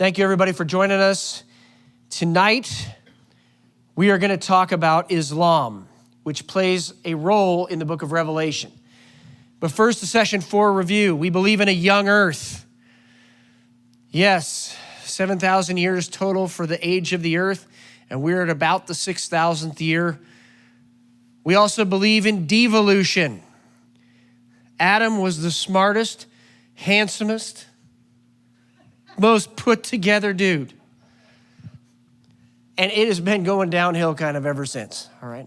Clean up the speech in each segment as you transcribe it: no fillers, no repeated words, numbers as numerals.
Thank you, everybody, for joining us. Tonight, we are going to talk about Islam, which plays a role in the book of Revelation. But first, the session 4 review. We believe in a young earth. Yes, 7,000 years total for the age of the earth, and we're at about the 6,000th year. We also believe in devolution. Adam was the smartest, handsomest, most put together dude. And it has been going downhill kind of ever since, all right?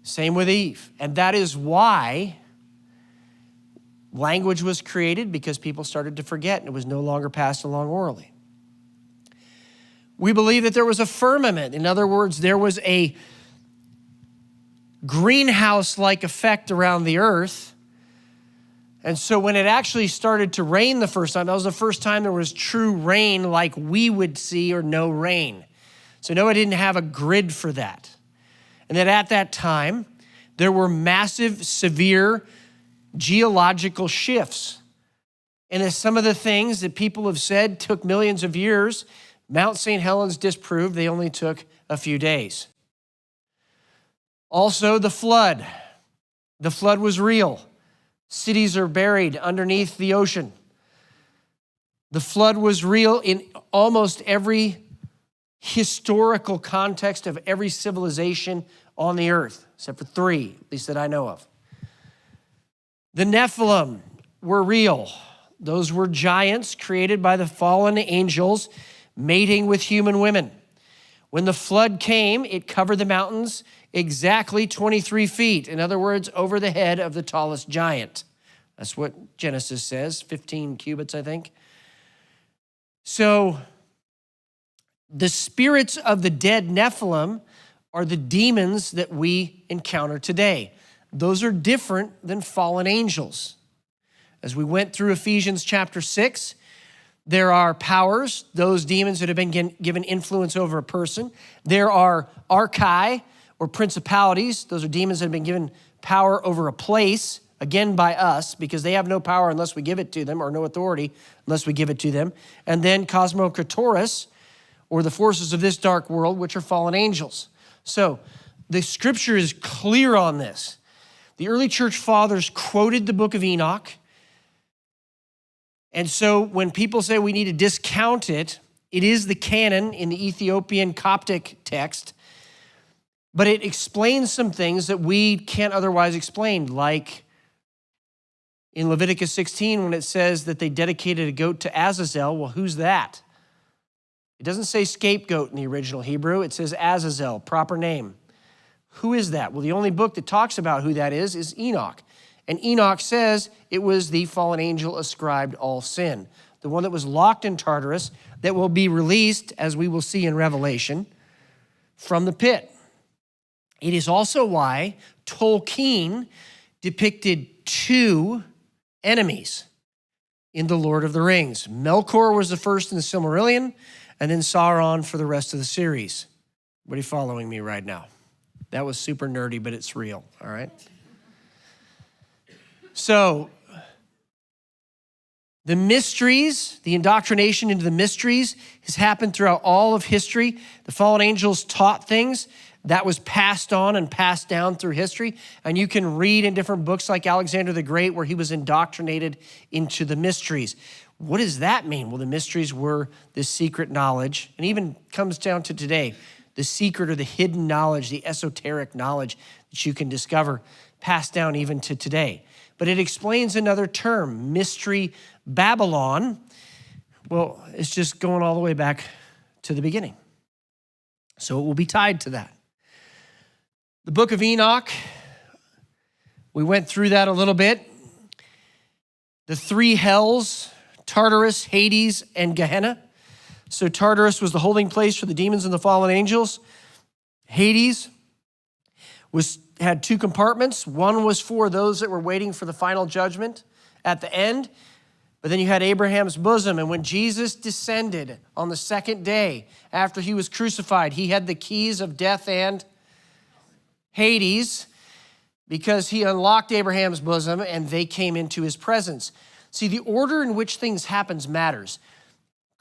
Same with Eve. And that is why language was created, because people started to forget and it was no longer passed along orally. We believe that there was a firmament. In other words, there was a greenhouse-like effect around the earth. And so when it actually started to rain the first time, that was the first time there was true rain like we would see or know rain. So Noah didn't have a grid for that. And that at that time, there were massive, severe geological shifts. And as some of the things that people have said took millions of years, Mount St. Helens disproved they only took a few days. Also, the flood. The flood was real. Cities are buried underneath the ocean. The flood was real in almost every historical context of every civilization on the earth, except for 3, at least that I know of. The Nephilim were real. Those were giants created by the fallen angels mating with human women. When the flood came, it covered the mountains exactly 23 feet. In other words, over the head of the tallest giant. That's what Genesis says, 15 cubits, I think. So the spirits of the dead Nephilim are the demons that we encounter today. Those are different than fallen angels. As we went through Ephesians chapter 6, there are powers, those demons that have been given influence over a person. There are archai, or principalities. Those are demons that have been given power over a place, again by us, because they have no power unless we give it to them, or no authority unless we give it to them. And then cosmocratoris, or the forces of this dark world, which are fallen angels. So the scripture is clear on this. The early church fathers quoted the book of Enoch. And so when people say we need to discount it, it is the canon in the Ethiopian Coptic text, but it explains some things that we can't otherwise explain, like in Leviticus 16 when it says that they dedicated a goat to Azazel. Well, who's that? It doesn't say scapegoat in the original Hebrew. It says Azazel, proper name. Who is that? Well, the only book that talks about who that is Enoch. And Enoch says it was the fallen angel ascribed all sin, the one that was locked in Tartarus, that will be released, as we will see in Revelation, from the pit. It is also why Tolkien depicted 2 enemies in The Lord of the Rings. Melkor was the first in the Silmarillion, and then Sauron for the rest of the series. Everybody following me right now? That was super nerdy, but it's real, all right? So, the mysteries, the indoctrination into the mysteries has happened throughout all of history. The fallen angels taught things that was passed on and passed down through history. And you can read in different books like Alexander the Great where he was indoctrinated into the mysteries. What does that mean? Well, the mysteries were this secret knowledge, and even comes down to today, the secret or the hidden knowledge, the esoteric knowledge that you can discover, passed down even to today. But it explains another term, Mystery Babylon. Well, it's just going all the way back to the beginning. So it will be tied to that. The book of Enoch, we went through that a little bit. The 3 hells, Tartarus, Hades, and Gehenna. So Tartarus was the holding place for the demons and the fallen angels. Hades had 2 compartments. One was for those that were waiting for the final judgment at the end. But then you had Abraham's bosom. And when Jesus descended on the 2nd day after he was crucified, he had the keys of death and Hades, because he unlocked Abraham's bosom and they came into his presence. See, the order in which things happens matters.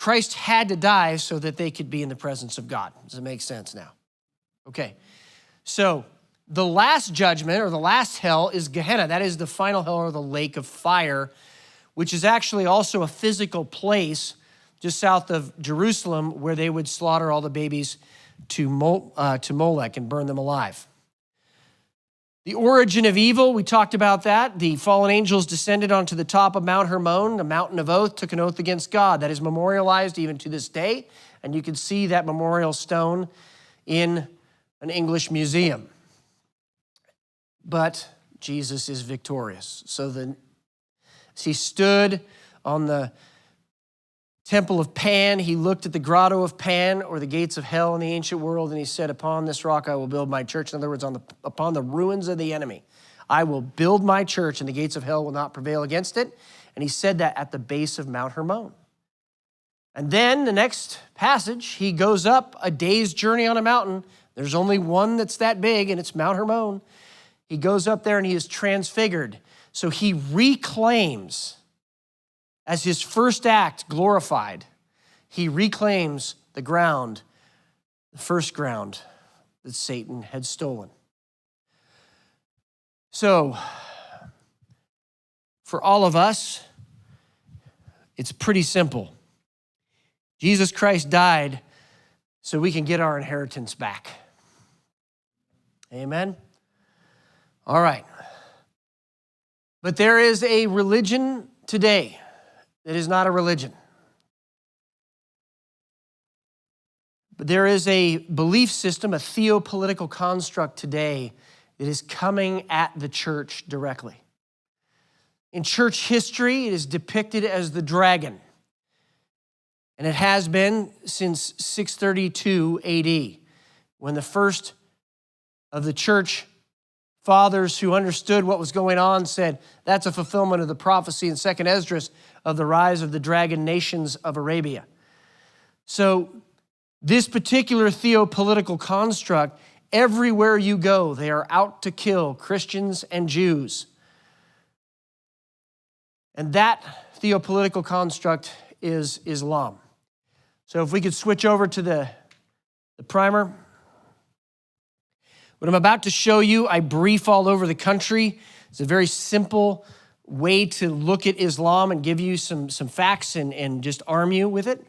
Christ had to die so that they could be in the presence of God. Does it make sense now? Okay. So the last judgment, or the last hell, is Gehenna. That is the final hell, or the lake of fire, which is actually also a physical place just south of Jerusalem where they would slaughter all the babies to Molech and burn them alive. The origin of evil, we talked about that. The fallen angels descended onto the top of Mount Hermon, the mountain of oath, took an oath against God. That is memorialized even to this day, and you can see that memorial stone in an English museum. But Jesus is victorious. So as he stood on the temple of Pan, he looked at the grotto of Pan, or the gates of hell in the ancient world, and he said, upon this rock I will build my church. In other words, upon the ruins of the enemy, I will build my church, and the gates of hell will not prevail against it. And he said that at the base of Mount Hermon. And then the next passage, he goes up a day's journey on a mountain. There's only one that's that big, and it's Mount Hermon. He goes up there and he is transfigured. So he reclaims, as his first act glorified, he reclaims the ground, the first ground that Satan had stolen. So, for all of us, it's pretty simple. Jesus Christ died so we can get our inheritance back. Amen? All right. But there is a religion today that is not a religion. But there is a belief system, a theopolitical construct today that is coming at the church directly. In church history, it is depicted as the dragon. And it has been since 632 AD, when the first of the church fathers who understood what was going on said, that's a fulfillment of the prophecy in 2nd Esdras of the rise of the dragon nations of Arabia. So this particular theopolitical construct, everywhere you go, they are out to kill Christians and Jews. And that theopolitical construct is Islam. So if we could switch over to the primer. What I'm about to show you, I brief all over the country. It's a very simple way to look at Islam and give you some facts and just arm you with it.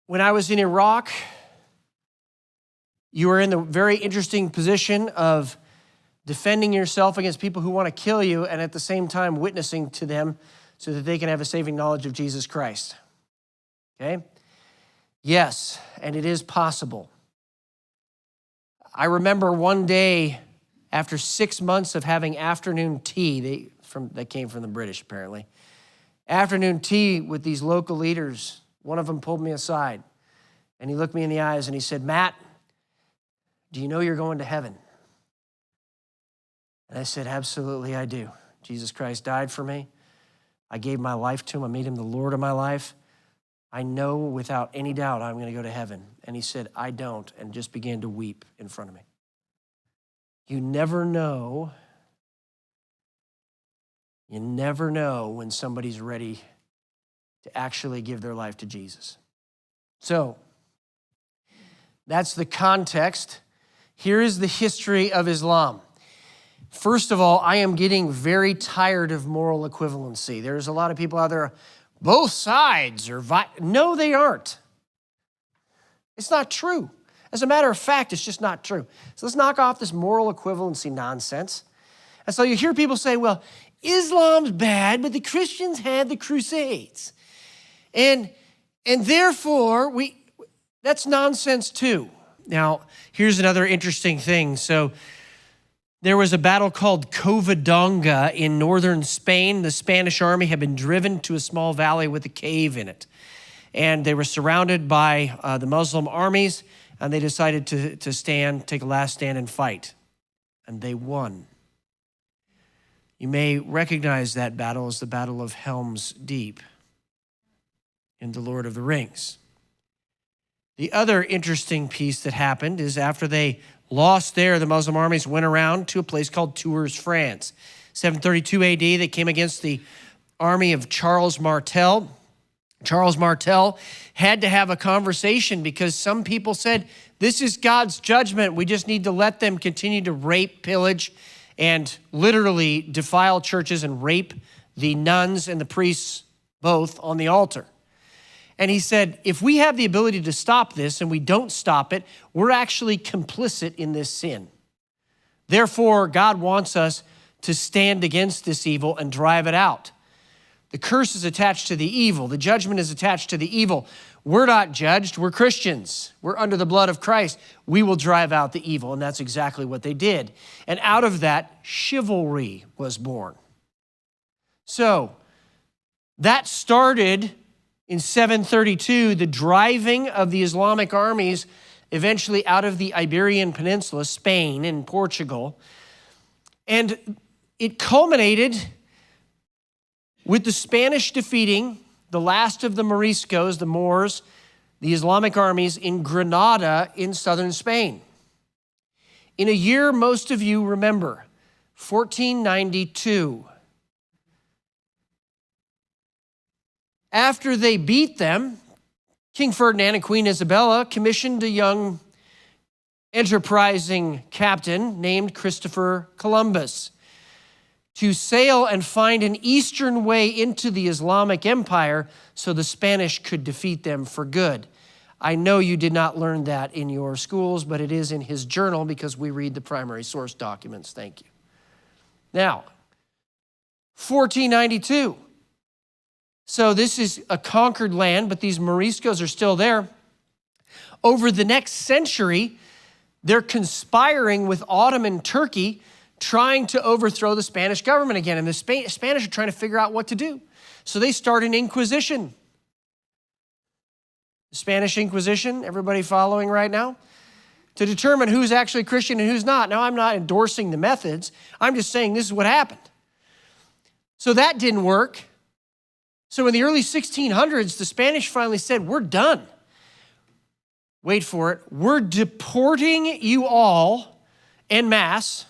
When I was in Iraq, you were in the very interesting position of defending yourself against people who want to kill you and at the same time witnessing to them so that they can have a saving knowledge of Jesus Christ. Okay? Yes, and it is possible. I remember one day, after 6 months of having afternoon tea, that came from the British apparently, afternoon tea with these local leaders, one of them pulled me aside and he looked me in the eyes and he said, Matt, do you know you're going to heaven? And I said, absolutely I do. Jesus Christ died for me. I gave my life to him. I made him the Lord of my life. I know without any doubt I'm going to go to heaven. And he said, I don't, and just began to weep in front of me. You never know. You never know when somebody's ready to actually give their life to Jesus. So, that's the context. Here is the history of Islam. First of all, I am getting very tired of moral equivalency. There's a lot of people out there, both sides are no, they aren't. It's not true. As a matter of fact, it's just not true. So let's knock off this moral equivalency nonsense. And so you hear people say, well, Islam's bad, but the Christians had the Crusades. And therefore, that's nonsense too. Now, here's another interesting thing. So there was a battle called Covadonga in northern Spain. The Spanish army had been driven to a small valley with a cave in it. And they were surrounded by the Muslim armies, and they decided to take a last stand and fight. And they won. You may recognize that battle as the Battle of Helm's Deep in The Lord of the Rings. The other interesting piece that happened is after they lost there, the Muslim armies went around to a place called Tours, France. 732 AD, they came against the army of Charles Martel. Charles Martel had to have a conversation because some people said, this is God's judgment. We just need to let them continue to rape, pillage, and literally defile churches and rape the nuns and the priests both on the altar. And he said, if we have the ability to stop this and we don't stop it, we're actually complicit in this sin. Therefore, God wants us to stand against this evil and drive it out. The curse is attached to the evil. The judgment is attached to the evil. We're not judged. We're Christians. We're under the blood of Christ. We will drive out the evil. And that's exactly what they did. And out of that, chivalry was born. So that started in 732, the driving of the Islamic armies eventually out of the Iberian Peninsula, Spain and Portugal. And it culminated with the Spanish defeating the last of the Moriscos, the Moors, the Islamic armies in Granada in southern Spain. In a year most of you remember, 1492. After they beat them, King Ferdinand and Queen Isabella commissioned a young enterprising captain named Christopher Columbus to sail and find an eastern way into the Islamic Empire so the Spanish could defeat them for good. I know you did not learn that in your schools, but it is in his journal because we read the primary source documents. Thank you. Now, 1492. So this is a conquered land, but these Moriscos are still there. Over the next century, they're conspiring with Ottoman Turkey, trying to overthrow the Spanish government again. And the Spanish are trying to figure out what to do. So they start an inquisition. The Spanish Inquisition, everybody following right now? To determine who's actually Christian and who's not. Now, I'm not endorsing the methods. I'm just saying this is what happened. So that didn't work. So in the early 1600s, the Spanish finally said, we're done. Wait for it. We're deporting you all en masse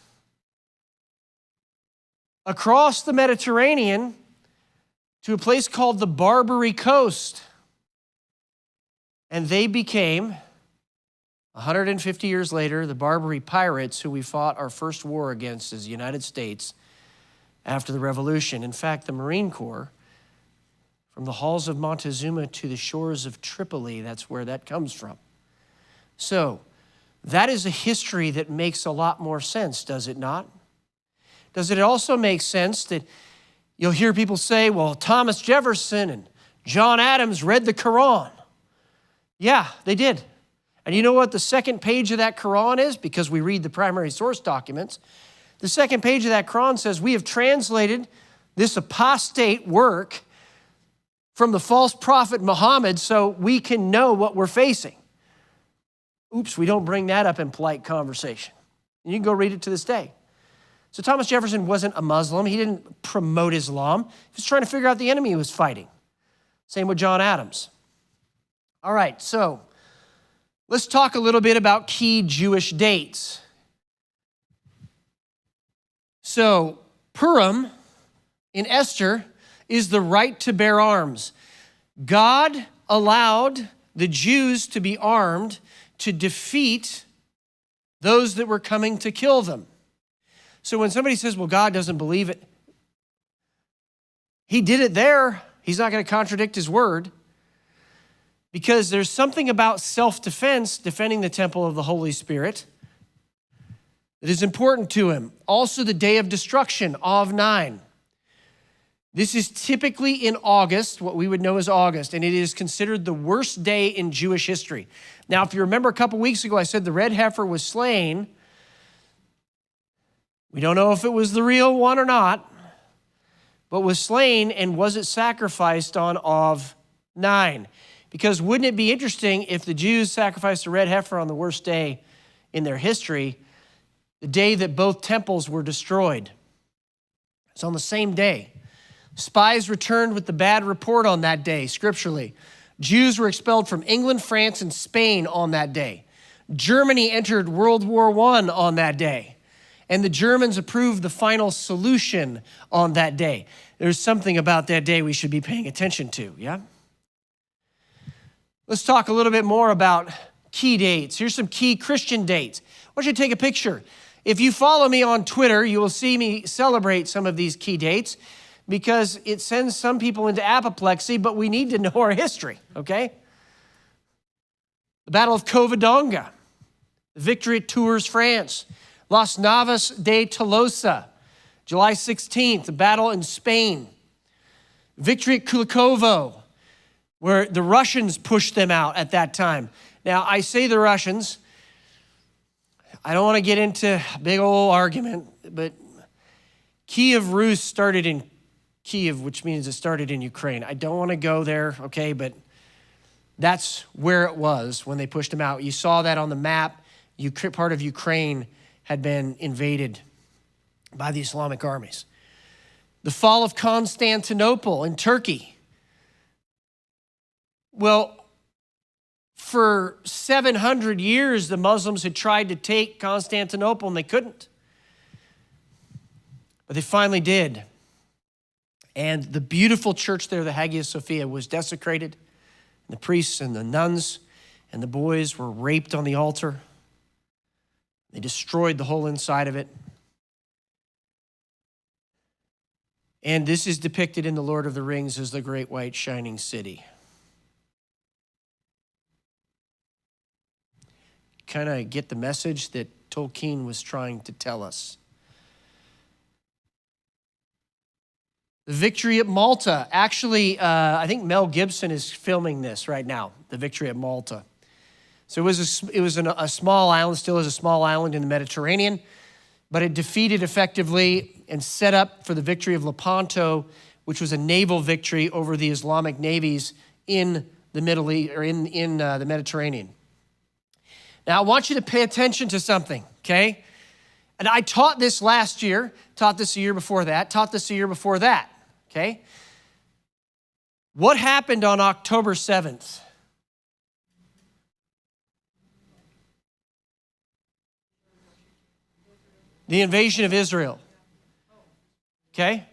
across the Mediterranean to a place called the Barbary Coast. And they became, 150 years later, the Barbary pirates who we fought our first war against as the United States after the Revolution. In fact, the Marine Corps, from the halls of Montezuma to the shores of Tripoli, that's where that comes from. So that is a history that makes a lot more sense, does it not? Does it also make sense that you'll hear people say, well, Thomas Jefferson and John Adams read the Quran? Yeah, they did. And you know what the second page of that Quran is? Because we read the primary source documents. The second page of that Quran says, we have translated this apostate work from the false prophet Muhammad so we can know what we're facing. Oops, we don't bring that up in polite conversation. You can go read it to this day. So Thomas Jefferson wasn't a Muslim. He didn't promote Islam. He was trying to figure out the enemy he was fighting. Same with John Adams. All right, so let's talk a little bit about key Jewish dates. So Purim in Esther is the right to bear arms. God allowed the Jews to be armed to defeat those that were coming to kill them. So when somebody says, well, God doesn't believe it, he did it there. He's not going to contradict his word because there's something about self-defense, defending the temple of the Holy Spirit, that is important to him. Also the day of destruction, Av 9. This is typically in August, what we would know as August, and it is considered the worst day in Jewish history. Now, if you remember a couple weeks ago, I said the red heifer was slain. We don't know if it was the real one or not, but was slain, and was it sacrificed on Av 9? Because wouldn't it be interesting if the Jews sacrificed a red heifer on the worst day in their history, the day that both temples were destroyed? It's on the same day. Spies returned with the bad report on that day, scripturally. Jews were expelled from England, France, and Spain on that day. Germany entered World War I on that day. And the Germans approved the final solution on that day. There's something about that day we should be paying attention to, yeah? Let's talk a little bit more about key dates. Here's some key Christian dates. I want you to take a picture. If you follow me on Twitter, you will see me celebrate some of these key dates because it sends some people into apoplexy, but we need to know our history, okay? The Battle of Covadonga, the victory at Tours, France, Las Navas de Tolosa, July 16th, the battle in Spain, victory at Kulikovo, where the Russians pushed them out at that time. Now, I say the Russians, I don't want to get into a big old argument, but Kiev Rus started in Kiev, which means it started in Ukraine. I don't want to go there, okay, but that's where it was when they pushed them out. You saw that on the map. Part of Ukraine had been invaded by the Islamic armies. The fall of Constantinople in Turkey. Well, for 700 years, the Muslims had tried to take Constantinople and they couldn't. But they finally did. And the beautiful church there, the Hagia Sophia, was desecrated. The priests and the nuns and the boys were raped on the altar. They destroyed the whole inside of it. And this is depicted in The Lord of the Rings as the great white shining city. Kind of get the message that Tolkien was trying to tell us. The victory at Malta. Actually, I think Mel Gibson is filming this right now, the victory at Malta. So it was a small island, still is a small island in the Mediterranean, but it defeated effectively and set up for the victory of Lepanto, which was a naval victory over the Islamic navies in the Middle East, or in the Mediterranean. Now, I want you to pay attention to something, okay? And I taught this last year, taught this a year before that, taught this a year before that, okay? What happened on October 7th? The invasion of Israel, okay?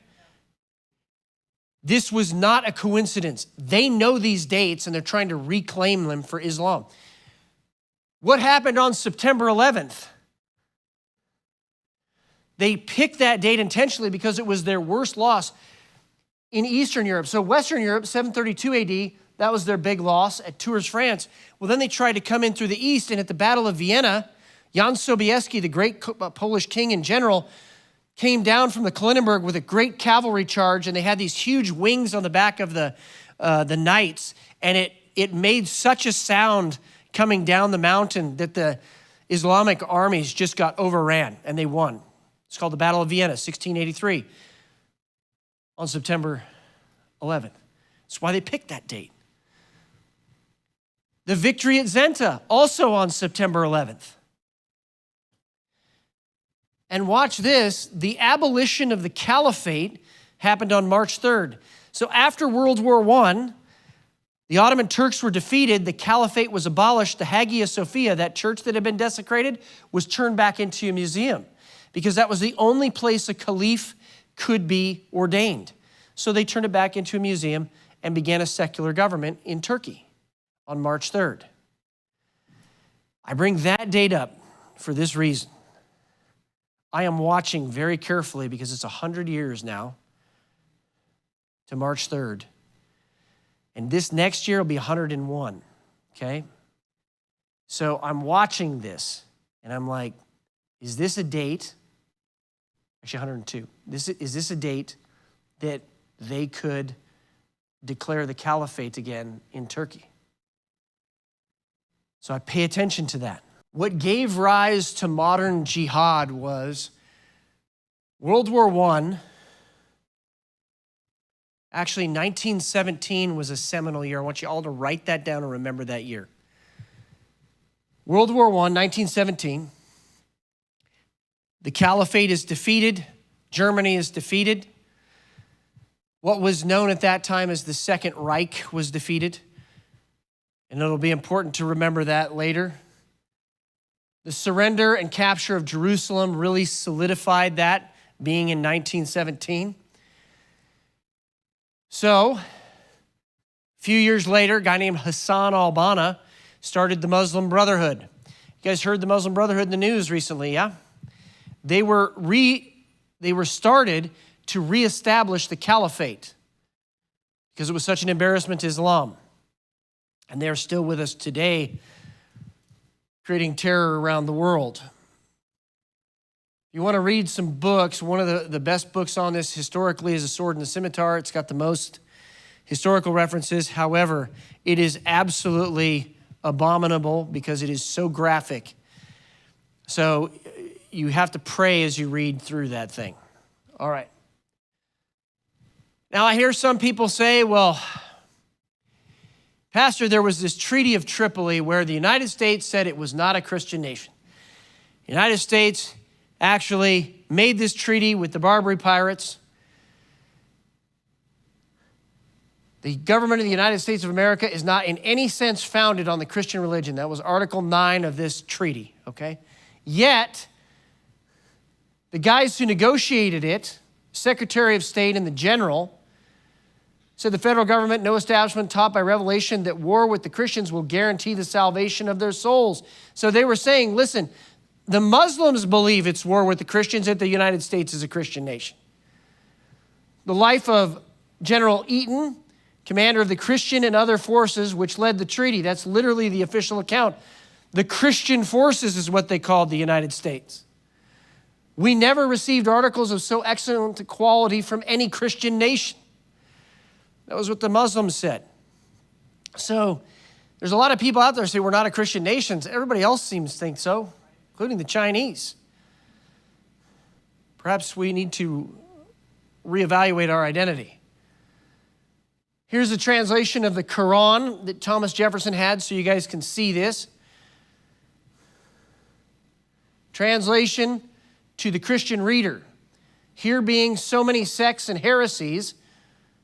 This was not a coincidence. They know these dates and they're trying to reclaim them for Islam. What happened on September 11th? They picked that date intentionally because it was their worst loss in Eastern Europe. So Western Europe, 732 AD, that was their big loss at Tours, France. Well, then they tried to come in through the east, and at the Battle of Vienna, Jan Sobieski, the great Polish king and general, came down from the Kaliningrad with a great cavalry charge, and they had these huge wings on the back of the knights, and it made such a sound coming down the mountain that the Islamic armies just got overran, and they won. It's called the Battle of Vienna, 1683, on September 11th. That's why they picked that date. The victory at Zenta, also on September 11th. And watch this, the abolition of the caliphate happened on March 3rd. So after World War I, the Ottoman Turks were defeated, the caliphate was abolished, the Hagia Sophia, that church that had been desecrated, was turned back into a museum because that was the only place a caliph could be ordained. So they turned it back into a museum and began a secular government in Turkey on March 3rd. I bring that date up for this reason. I am watching very carefully because it's 100 years now to March 3rd. And this next year will be 101, okay? So I'm watching this, and I'm like, is this a date? Actually, 102. Is this a date that they could declare the caliphate again in Turkey? So I pay attention to that. What gave rise to modern jihad was World War I. Actually, 1917 was a seminal year. I want you all to write that down and remember that year. World War I, 1917. The caliphate is defeated. Germany is defeated. What was known at that time as the Second Reich was defeated. And it'll be important to remember that later. The surrender and capture of Jerusalem really solidified that, being in 1917. So, a few years later, a guy named Hassan al-Banna started the Muslim Brotherhood. You guys heard the Muslim Brotherhood in the news recently, yeah? They were started to reestablish the caliphate because it was such an embarrassment to Islam. And they're still with us today, creating terror around the world. You want to read some books, one of the best books on this historically is A Sword and the Scimitar. It's got the most historical references. However, it is absolutely abominable because it is so graphic. So you have to pray as you read through that thing. All right. Now I hear some people say, well, Pastor, there was this Treaty of Tripoli where the United States said it was not a Christian nation. The United States actually made this treaty with the Barbary pirates. The government of the United States of America is not in any sense founded on the Christian religion. That was Article 9 of this treaty, okay? Yet, the guys who negotiated it, Secretary of State and the General, said the federal government, no establishment taught by revelation that war with the Christians will guarantee the salvation of their souls. So they were saying, listen, the Muslims believe it's war with the Christians, that the United States is a Christian nation. The life of General Eaton, commander of the Christian and other forces which led the treaty, that's literally the official account. The Christian forces is what they called the United States. We never received articles of so excellent a quality from any Christian nation. That was what the Muslims said. So there's a lot of people out there who say we're not a Christian nation. Everybody else seems to think so, including the Chinese. Perhaps we need to reevaluate our identity. Here's a translation of the Quran that Thomas Jefferson had so you guys can see this. Translation to the Christian reader. Here being so many sects and heresies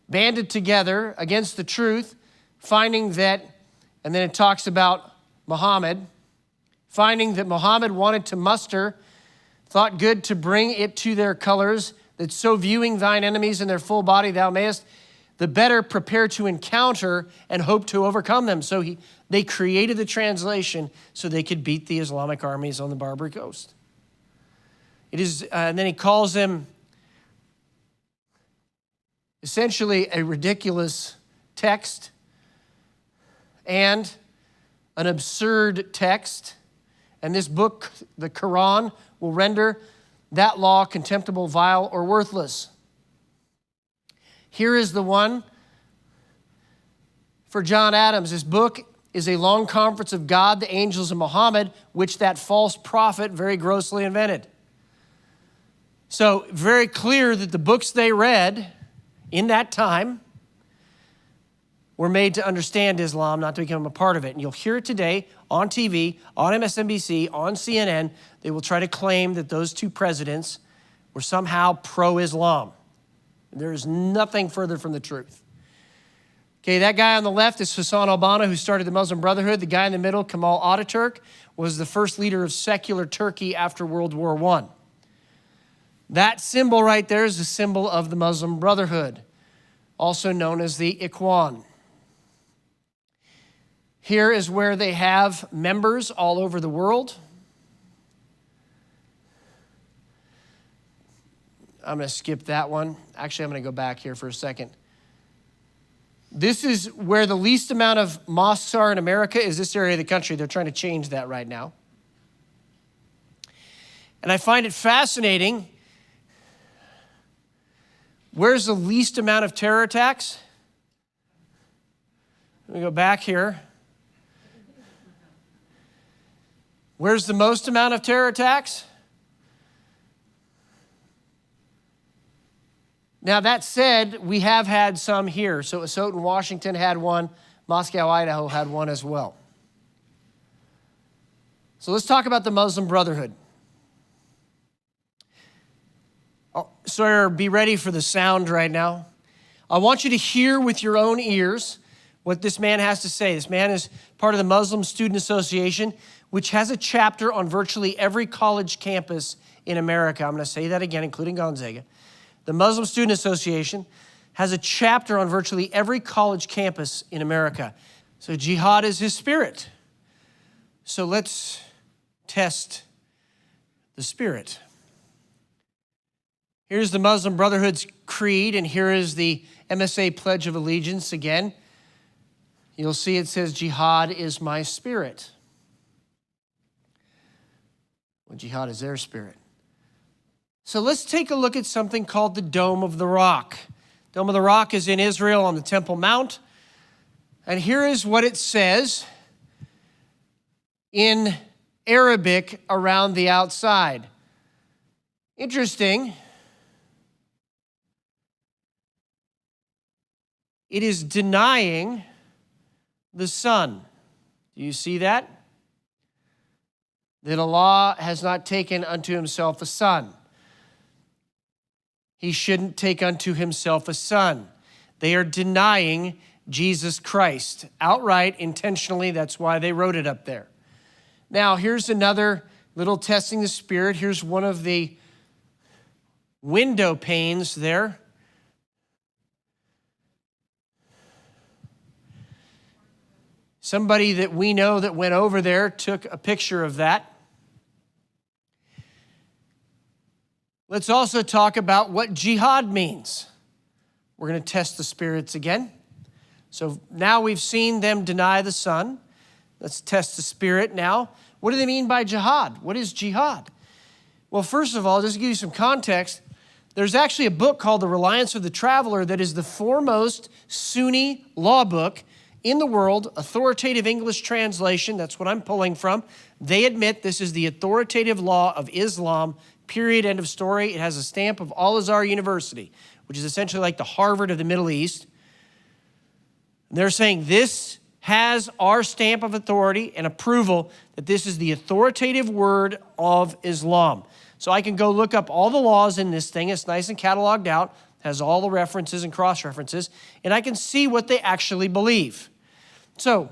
banded together against the truth, finding that, and then it talks about Muhammad, finding that Muhammad wanted to muster, thought good to bring it to their colors, that so viewing thine enemies in their full body thou mayest, the better prepare to encounter and hope to overcome them. So they created the translation so they could beat the Islamic armies on the Barbary Coast. It is, and then he calls them essentially a ridiculous text and an absurd text. And this book, the Quran, will render that law contemptible, vile, or worthless. Here is the one for John Adams. This book is a long conference of God, the angels, and Muhammad, which that false prophet very grossly invented. So very clear that the books they read in that time were made to understand Islam, not to become a part of it. And you'll hear it today on TV, on MSNBC, on CNN. They will try to claim that those two presidents were somehow pro-Islam. There is nothing further from the truth. Okay, that guy on the left is Hassan al-Banna, who started the Muslim Brotherhood. The guy in the middle, Kemal Ataturk, was the first leader of secular Turkey after World War I. That symbol right there is the symbol of the Muslim Brotherhood, also known as the Ikhwan. Here is where they have members all over the world. I'm going to skip that one. Actually, I'm going to go back here for a second. This is where the least amount of mosques are in America, is this area of the country. They're trying to change that right now. And I find it fascinating. Where's the least amount of terror attacks? Let me go back here. Where's the most amount of terror attacks? Now, that said, we have had some here. So Soton, Washington had one. Moscow, Idaho had one as well. So let's talk about the Muslim Brotherhood. Oh, sir, be ready for the sound right now. I want you to hear with your own ears what this man has to say. This man is part of the Muslim Student Association. which has a chapter on virtually every college campus in America. I'm going to say that again, including Gonzaga. The Muslim Student Association has a chapter on virtually every college campus in America. So jihad is his spirit. So let's test the spirit. Here's the Muslim Brotherhood's creed, and here is the MSA Pledge of Allegiance again. You'll see it says, jihad is my spirit. Well, jihad is their spirit. So let's take a look at something called the Dome of the Rock. Dome of the Rock is in Israel on the Temple Mount. And here is what it says in Arabic around the outside. Interesting. It is denying the sun. Do you see that? That Allah has not taken unto himself a son. He shouldn't take unto himself a son. They are denying Jesus Christ outright, intentionally. That's why they wrote it up there. Now, here's another little testing the spirit. Here's one of the window panes there. Somebody that we know that went over there took a picture of that. Let's also talk about what jihad means. We're going to test the spirits again. So now we've seen them deny the son. Let's test the spirit now. What do they mean by jihad? What is jihad? Well, first of all, just to give you some context, there's actually a book called The Reliance of the Traveler that is the foremost Sunni law book in the world, authoritative English translation. That's what I'm pulling from. They admit this is the authoritative law of Islam, period, end of story. It has a stamp of Al-Azhar University, which is essentially like the Harvard of the Middle East. And they're saying this has our stamp of authority and approval that this is the authoritative word of Islam. So I can go look up all the laws in this thing. It's nice and cataloged out, has all the references and cross-references, and I can see what they actually believe. So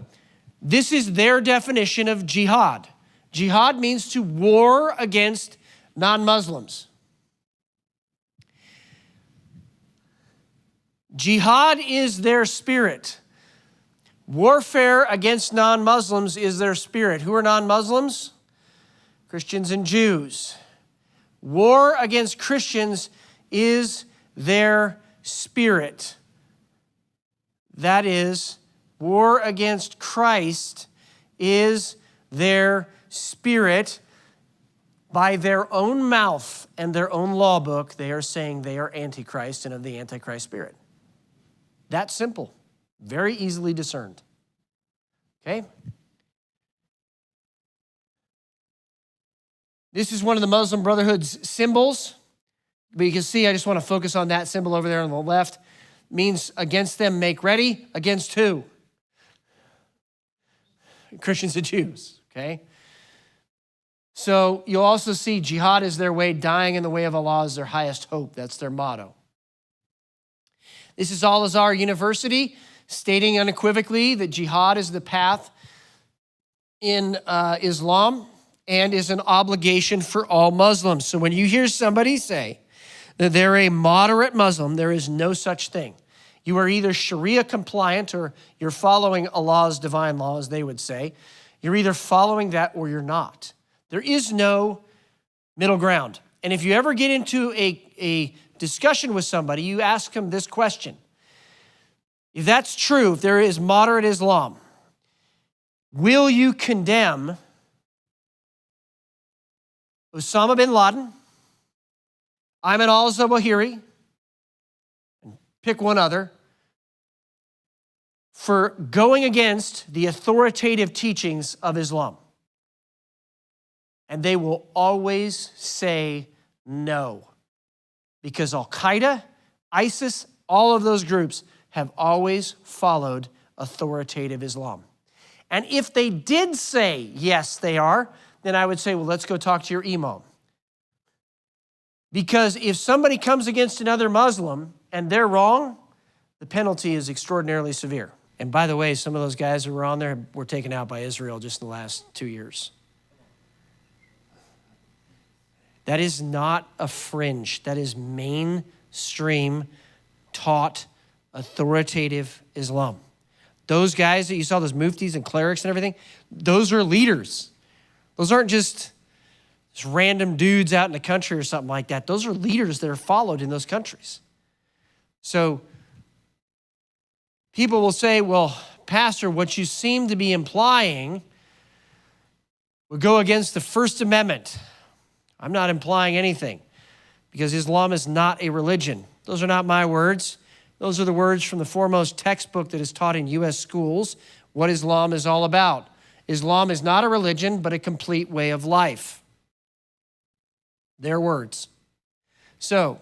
this is their definition of jihad. Jihad means to war against non-Muslims. Jihad is their spirit. Warfare against non-Muslims is their spirit. Who are non-Muslims? Christians and Jews. War against Christians is their spirit. That is, war against Christ is their spirit. By their own mouth and their own law book, they are saying they are Antichrist and of the Antichrist spirit. That simple. Very easily discerned. Okay? This is one of the Muslim Brotherhood's symbols. But you can see, I just want to focus on that symbol over there on the left. It means against them, make ready. Against who? Christians and Jews. Okay? So you'll also see jihad is their way, dying in the way of Allah is their highest hope. That's their motto. This is Al-Azhar University, stating unequivocally that jihad is the path in Islam and is an obligation for all Muslims. So when you hear somebody say that they're a moderate Muslim, there is no such thing. You are either Sharia compliant or you're following Allah's divine law, as they would say. You're either following that or you're not. There is no middle ground. And if you ever get into a discussion with somebody, you ask them this question. If that's true, if there is moderate Islam, will you condemn Osama bin Laden, Ayman al-Zawahiri, and pick one other, for going against the authoritative teachings of Islam? And they will always say no. Because Al-Qaeda, ISIS, all of those groups have always followed authoritative Islam. And if they did say, yes, they are, then I would say, well, let's go talk to your imam. Because if somebody comes against another Muslim and they're wrong, the penalty is extraordinarily severe. And by the way, some of those guys who were on there were taken out by Israel just in the last 2 years. That is not a fringe. That is mainstream taught authoritative Islam. Those guys that you saw, those muftis and clerics and everything, those are leaders. Those aren't just random dudes out in the country or something like that. Those are leaders that are followed in those countries. So people will say, well, Pastor, what you seem to be implying would go against the First Amendment. I'm not implying anything because Islam is not a religion. Those are not my words. Those are the words from the foremost textbook that is taught in U.S. schools, what Islam is all about. Islam is not a religion, but a complete way of life. Their words. So,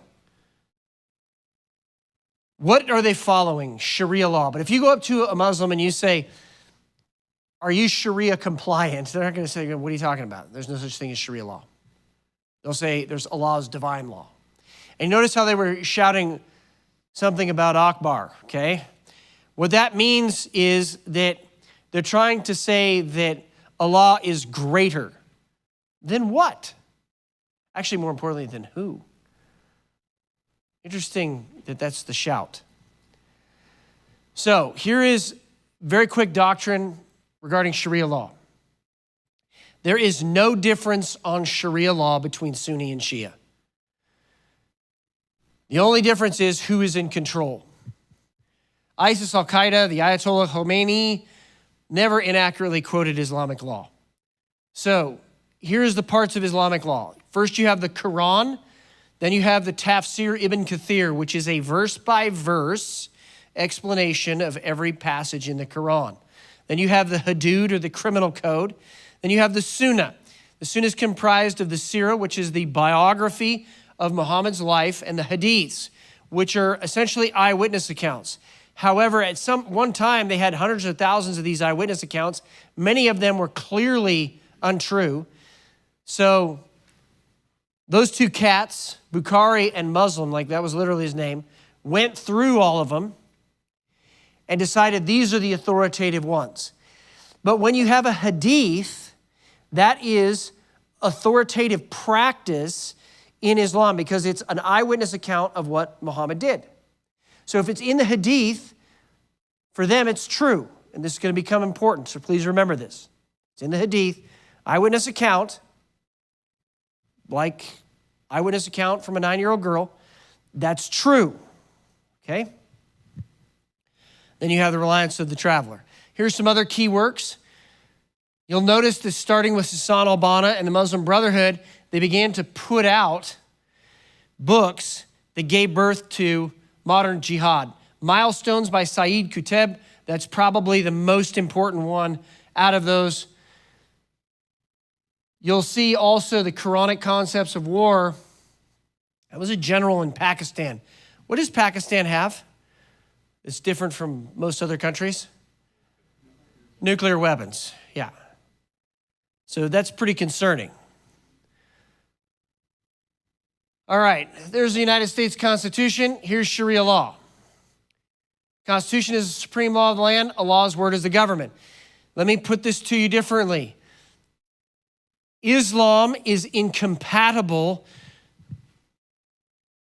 what are they following? Sharia law. But if you go up to a Muslim and you say, are you Sharia compliant? They're not going to say, what are you talking about? There's no such thing as Sharia law. They'll say there's Allah's divine law. And notice how they were shouting something about Akbar, okay? What that means is that they're trying to say that Allah is greater. Than what? Actually, more importantly, than who? Interesting that that's the shout. So here is very quick doctrine regarding Sharia law. There is no difference on Sharia law between Sunni and Shia. The only difference is who is in control. ISIS, Al-Qaeda, the Ayatollah Khomeini never inaccurately quoted Islamic law. So here's the parts of Islamic law. First, you have the Quran. Then you have the Tafsir Ibn Kathir, which is a verse-by-verse explanation of every passage in the Quran. Then you have the Hudud, or the criminal code. Then you have the Sunnah. The Sunnah is comprised of the Sirah, which is the biography of Muhammad's life, and the Hadiths, which are essentially eyewitness accounts. However, at one time, they had hundreds of thousands of these eyewitness accounts. Many of them were clearly untrue. So those two cats, Bukhari and Muslim, like that was literally his name, went through all of them and decided these are the authoritative ones. But when you have a hadith, that is authoritative practice in Islam because it's an eyewitness account of what Muhammad did. So if it's in the hadith, for them it's true. And this is going to become important, so please remember this. It's in the hadith, eyewitness account, like eyewitness account from a 9-year-old girl, that's true, okay? Then you have the reliance of the traveler. Here's some other key works. You'll notice that starting with Hassan al-Banna and the Muslim Brotherhood, they began to put out books that gave birth to modern jihad. Milestones by Sayyid Qutb, that's probably the most important one out of those. You'll see also the Quranic concepts of war. That was a general in Pakistan. What does Pakistan have? It's different from most other countries. Nuclear weapons, yeah. So that's pretty concerning. All right, there's the United States Constitution. Here's Sharia law. Constitution is the supreme law of the land. Allah's word is the government. Let me put this to you differently. Islam is incompatible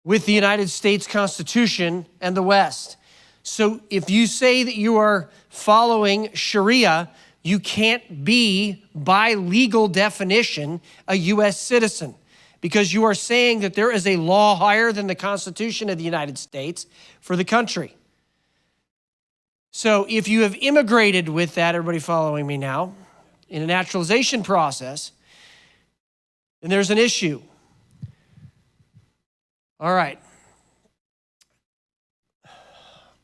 with the United States Constitution and the West. So if you say that you are following Sharia, you can't be, by legal definition, a U.S. citizen because you are saying that there is a law higher than the Constitution of the United States for the country. So if you have immigrated with that, everybody following me now, in a naturalization process, then there's an issue. All right.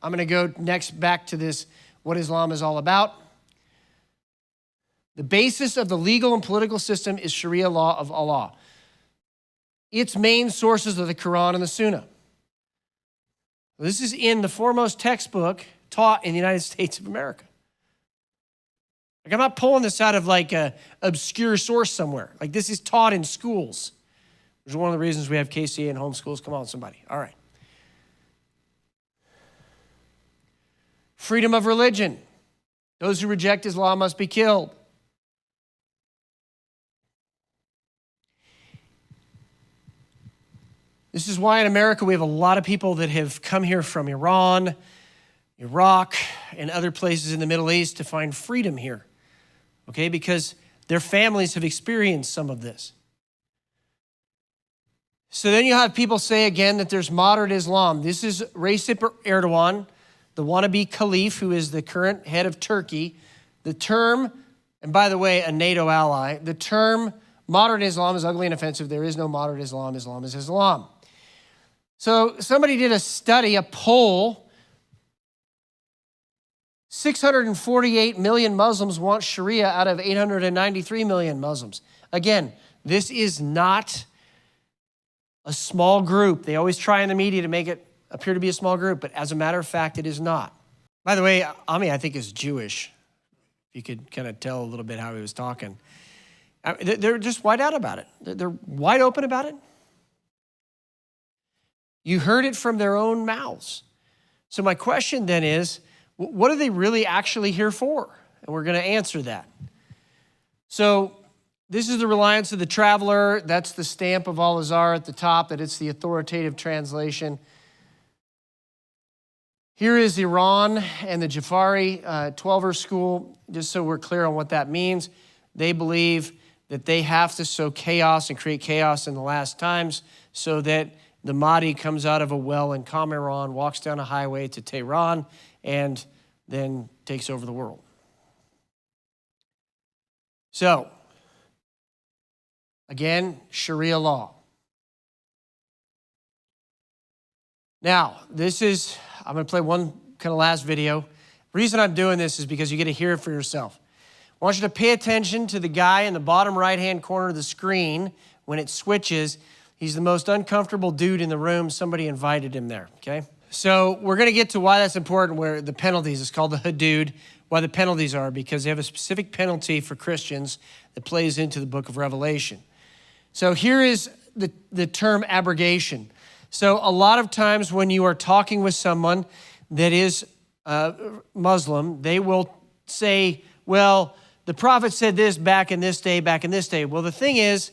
I'm going to go next back to this, what Islam is all about. The basis of the legal and political system is Sharia law of Allah. Its main sources are the Quran and the Sunnah. This is in the foremost textbook taught in the United States of America. Like, I'm not pulling this out of like an obscure source somewhere. Like, this is taught in schools, which is one of the reasons we have KCA and homeschools. Come on, somebody. All right. Freedom of religion. Those who reject Islam must be killed. This is why in America we have a lot of people that have come here from Iran, Iraq, and other places in the Middle East to find freedom here, okay? Because their families have experienced some of this. So then you have people say again that there's moderate Islam. This is Recep Erdogan, the wannabe caliph who is the current head of Turkey. The term, and by the way, a NATO ally, the term moderate Islam is ugly and offensive. There is no moderate Islam. Islam is Islam. So somebody did a study, a poll. 648 million Muslims want Sharia out of 893 million Muslims. Again, this is not a small group. They always try in the media to make it appear to be a small group, but as a matter of fact, it is not. By the way, Ami, I think, is Jewish. You could kind of tell a little bit how he was talking. They're just wide out about it. They're wide open about it. You heard it from their own mouths. So my question then is, what are they really actually here for? And we're going to answer that. So this is the reliance of the traveler. That's the stamp of Al-Azhar at the top, that it's the authoritative translation. Here is Iran and the Jafari 12er school, just so we're clear on what that means. They believe that they have to sow chaos and create chaos in the last times so that the Mahdi comes out of a well in Qamran, walks down a highway to Tehran, and then takes over the world. So, again, Sharia law. Now, I'm going to play one kind of last video. The reason I'm doing this is because you get to hear it for yourself. I want you to pay attention to the guy in the bottom right-hand corner of the screen when it switches. He's the most uncomfortable dude in the room. Somebody invited him there, okay? So we're going to get to why that's important, where the penalties, it's called the hudud, why the penalties are, because they have a specific penalty for Christians that plays into the book of Revelation. So here is the term abrogation. So a lot of times when you are talking with someone that is Muslim, they will say, well, the prophet said this back in this day, back in this day. Well, the thing is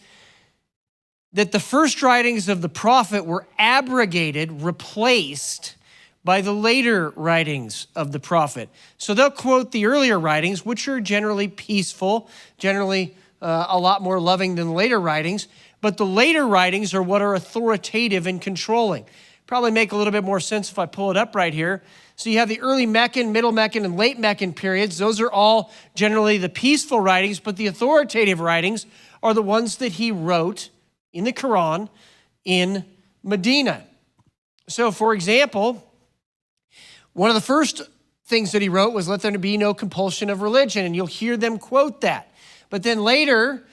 that the first writings of the prophet were abrogated, replaced by the later writings of the prophet. So they'll quote the earlier writings, which are generally peaceful, generally a lot more loving than later writings. But the later writings are what are authoritative and controlling. Probably make a little bit more sense if I pull it up right here. So you have the early Meccan, middle Meccan, and late Meccan periods. Those are all generally the peaceful writings, but the authoritative writings are the ones that he wrote in the Quran in Medina. So for example, one of the first things that he wrote was, let there be no compulsion of religion, and you'll hear them quote that. But then later,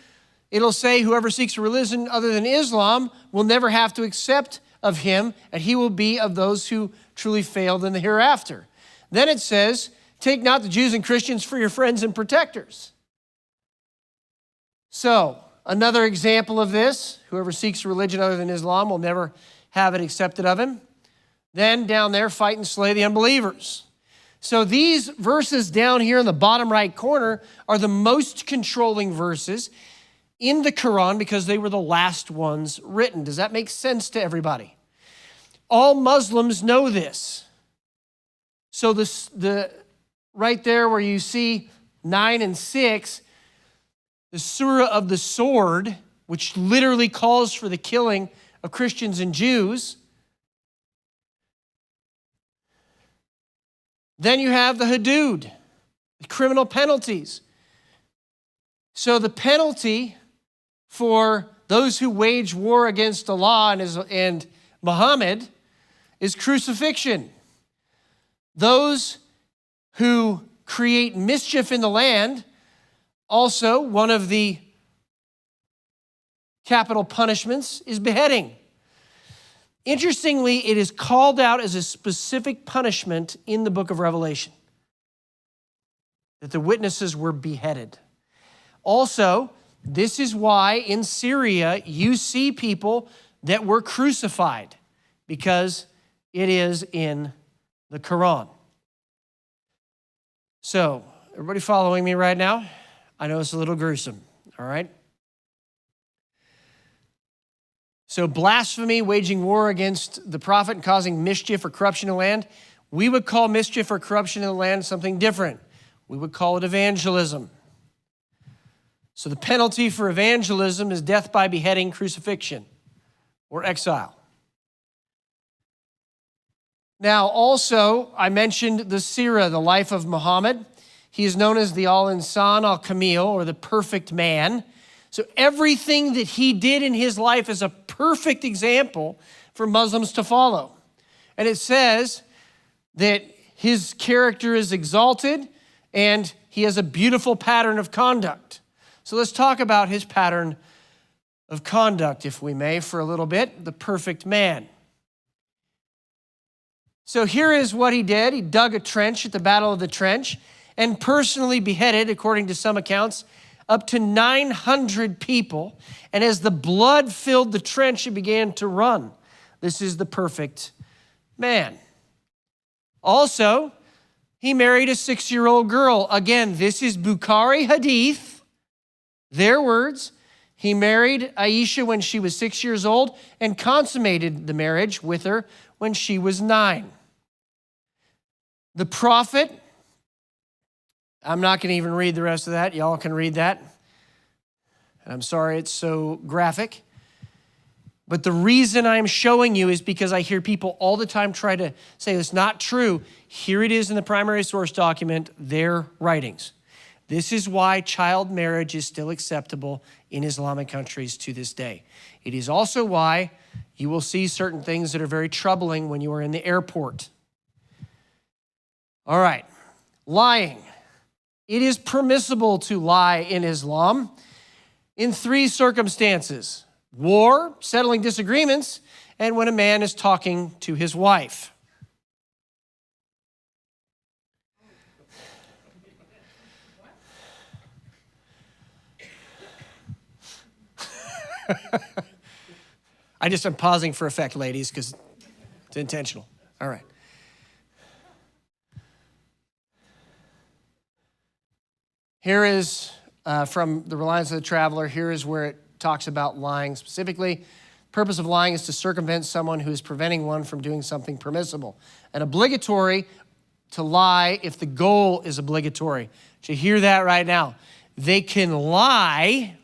it'll say whoever seeks a religion other than Islam will never have to accept of him, and he will be of those who truly failed in the hereafter. Then it says, take not the Jews and Christians for your friends and protectors. So, another example of this, whoever seeks a religion other than Islam will never have it accepted of him. Then down there, fight and slay the unbelievers. So these verses down here in the bottom right corner are the most controlling verses in the Quran because they were the last ones written. Does that make sense to everybody? All Muslims know this. So right there where you see 9 and 6, the Surah of the Sword, which literally calls for the killing of Christians and Jews. Then you have the hudud, the criminal penalties. So the penalty for those who wage war against Allah and Muhammad is crucifixion. Those who create mischief in the land, also one of the capital punishments is beheading. Interestingly, it is called out as a specific punishment in the book of Revelation, that the witnesses were beheaded. Also, this is why in Syria you see people that were crucified, because it is in the Quran. So, everybody following me right now? I know it's a little gruesome, all right? So blasphemy, waging war against the prophet and causing mischief or corruption in the land, we would call mischief or corruption in the land something different. We would call it evangelism. So the penalty for evangelism is death by beheading, crucifixion, or exile. Now, also, I mentioned the Sirah, the life of Muhammad. He is known as the Al-Insan al-Kamil, or the perfect man. So everything that he did in his life is a perfect example for Muslims to follow. And it says that his character is exalted and he has a beautiful pattern of conduct. So let's talk about his pattern of conduct, if we may, for a little bit, the perfect man. So here is what he did. He dug a trench at the Battle of the Trench and personally beheaded, according to some accounts, up to 900 people. And as the blood filled the trench, he began to run. This is the perfect man. Also, he married a 6-year-old girl. Again, this is Bukhari Hadith, their words. He married Aisha when she was 6 years old and consummated the marriage with her when she was 9. The prophet, I'm not going to even read the rest of that. Y'all can read that. And I'm sorry it's so graphic. But the reason I'm showing you is because I hear people all the time try to say it's not true. Here it is in the primary source document, their writings. This is why child marriage is still acceptable in Islamic countries to this day. It is also why you will see certain things that are very troubling when you are in the airport. All right, lying. It is permissible to lie in Islam in 3 circumstances: war, settling disagreements, and when a man is talking to his wife. I'm pausing for effect, ladies, because it's intentional. All right. Here is from the Reliance of the Traveler. Here is where it talks about lying specifically. The purpose of lying is to circumvent someone who is preventing one from doing something permissible. And obligatory to lie if the goal is obligatory. Did you hear that right now? They can lie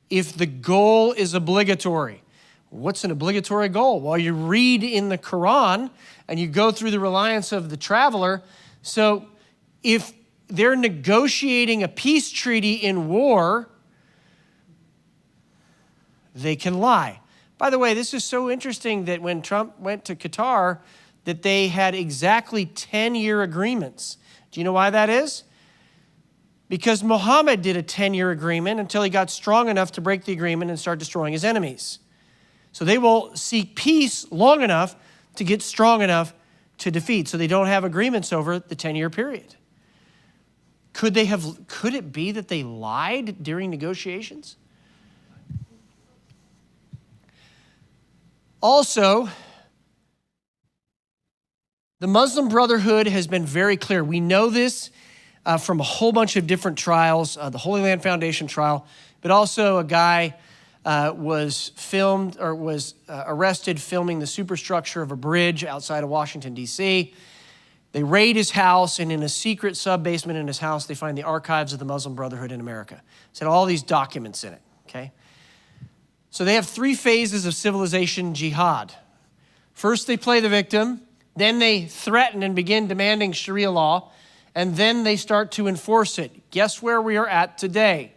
if the goal is obligatory. What's an obligatory goal? Well, you read in the Quran and you go through the Reliance of the Traveler. So if they're negotiating a peace treaty in war, they can lie. By the way, this is so interesting that when Trump went to Qatar, that they had exactly 10-year agreements. Do you know why that is? Because Muhammad did a 10-year agreement until he got strong enough to break the agreement and start destroying his enemies. So they will seek peace long enough to get strong enough to defeat. So they don't have agreements over the 10-year period. Could it be that they lied during negotiations? Also, the Muslim Brotherhood has been very clear. We know this from a whole bunch of different trials, the Holy Land Foundation trial, but also a guy was arrested filming the superstructure of a bridge outside of Washington, D.C. They raid his house, and in a secret sub-basement in his house, they find the archives of the Muslim Brotherhood in America. It's had all these documents in it, okay? So they have 3 phases of civilization jihad. First, they play the victim. Then they threaten and begin demanding Sharia law. And then they start to enforce it. Guess where we are at today?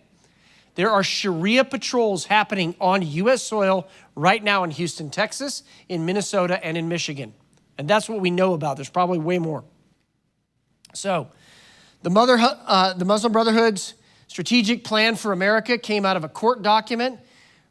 There are Sharia patrols happening on U.S. soil right now in Houston, Texas, in Minnesota, and in Michigan. And that's what we know about. There's probably way more. So the Muslim Brotherhood's strategic plan for America came out of a court document.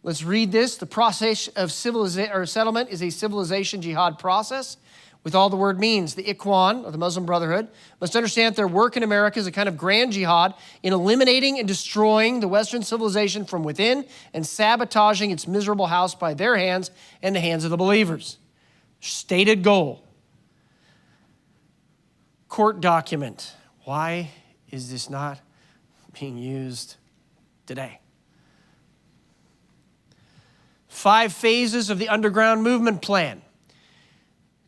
Let's read this. The process of settlement is a civilization jihad process with all the word means. The Ikhwan, or the Muslim Brotherhood, must understand that their work in America is a kind of grand jihad in eliminating and destroying the Western civilization from within and sabotaging its miserable house by their hands and the hands of the believers. Stated goal. Court document. Why is this not being used today? 5 phases of the underground movement plan.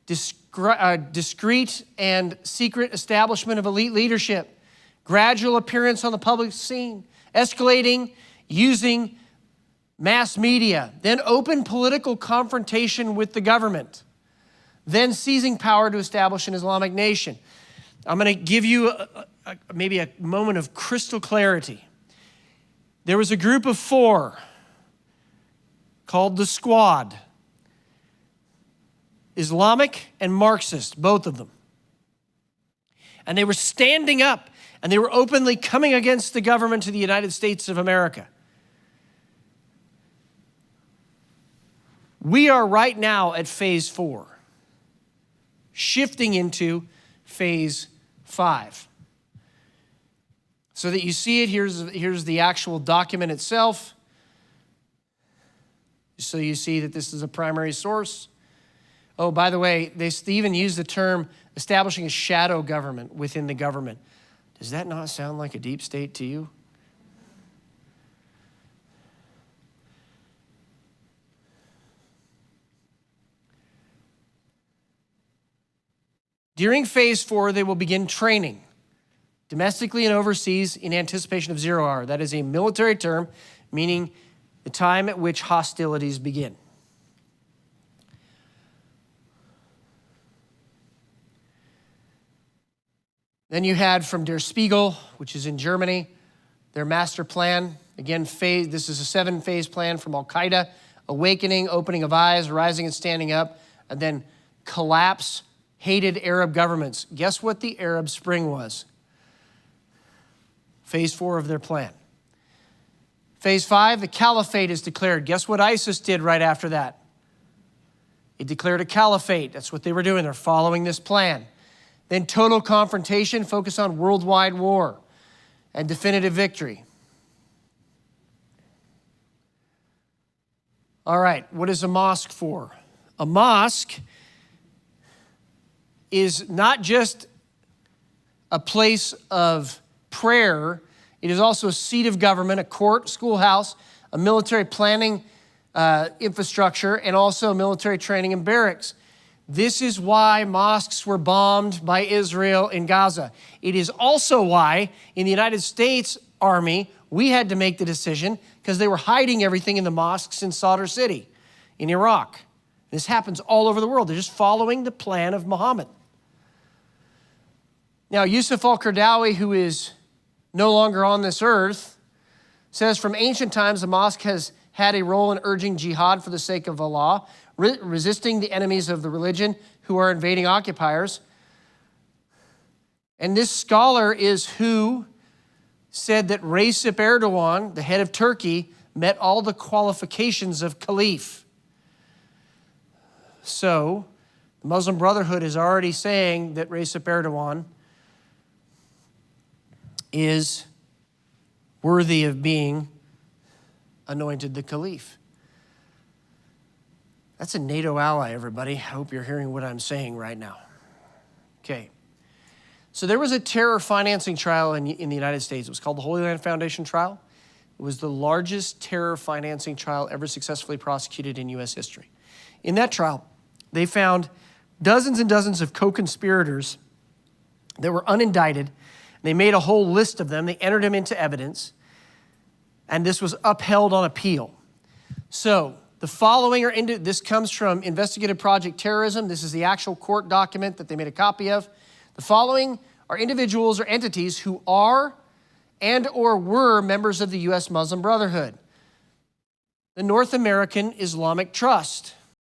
Discreet and secret establishment of elite leadership. Gradual appearance on the public scene. Escalating using mass media. Then open political confrontation with the government. Then seizing power to establish an Islamic nation. I'm going to give you maybe a moment of crystal clarity. There was a group of 4 called the Squad. Islamic and Marxist, both of them. And they were standing up and they were openly coming against the government of the United States of America. We are right now at phase 4, shifting into phase 5. So that you see it, here's the actual document itself. So you see that this is a primary source. Oh, by the way, they even use the term establishing a shadow government within the government. Does that not sound like a deep state to you? During phase 4, they will begin training, domestically and overseas, in anticipation of 0 hour. That is a military term, meaning the time at which hostilities begin. Then you had from Der Spiegel, which is in Germany, their master plan. Again, this is a 7-phase plan from Al-Qaeda: awakening, opening of eyes, rising and standing up, and then collapse hated Arab governments. Guess what the Arab Spring was? Phase 4 of their plan. Phase 5, the caliphate is declared. Guess what ISIS did right after that? It declared a caliphate. That's what they were doing. They're following this plan. Then total confrontation, focus on worldwide war and definitive victory. All right, what is a mosque for? A mosque is not just a place of prayer. It is also a seat of government, a court, schoolhouse, a military planning infrastructure, and also military training and barracks. This is why mosques were bombed by Israel in Gaza. It is also why in the United States Army, we had to make the decision because they were hiding everything in the mosques in Sadr City in Iraq. This happens all over the world. They're just following the plan of Muhammad. Now, Yusuf al-Qaradawi, who is no longer on this earth, says from ancient times the mosque has had a role in urging jihad for the sake of Allah, resisting the enemies of the religion who are invading occupiers. And this scholar is who said that Recep Erdogan, the head of Turkey, met all the qualifications of caliph. So, the Muslim Brotherhood is already saying that Recep Erdogan is worthy of being anointed the caliph. That's a NATO ally, everybody. I hope you're hearing what I'm saying right now. Okay. So there was a terror financing trial in the United States. It was called the Holy Land Foundation trial. It was the largest terror financing trial ever successfully prosecuted in U.S. history. In that trial, they found dozens and dozens of co-conspirators that were unindicted. They made a whole list of them. They entered them into evidence. And this was upheld on appeal. So the following this comes from Investigative Project Terrorism. This is the actual court document that they made a copy of. The following are individuals or entities who are and or were members of the U.S. Muslim Brotherhood. The North American Islamic Trust.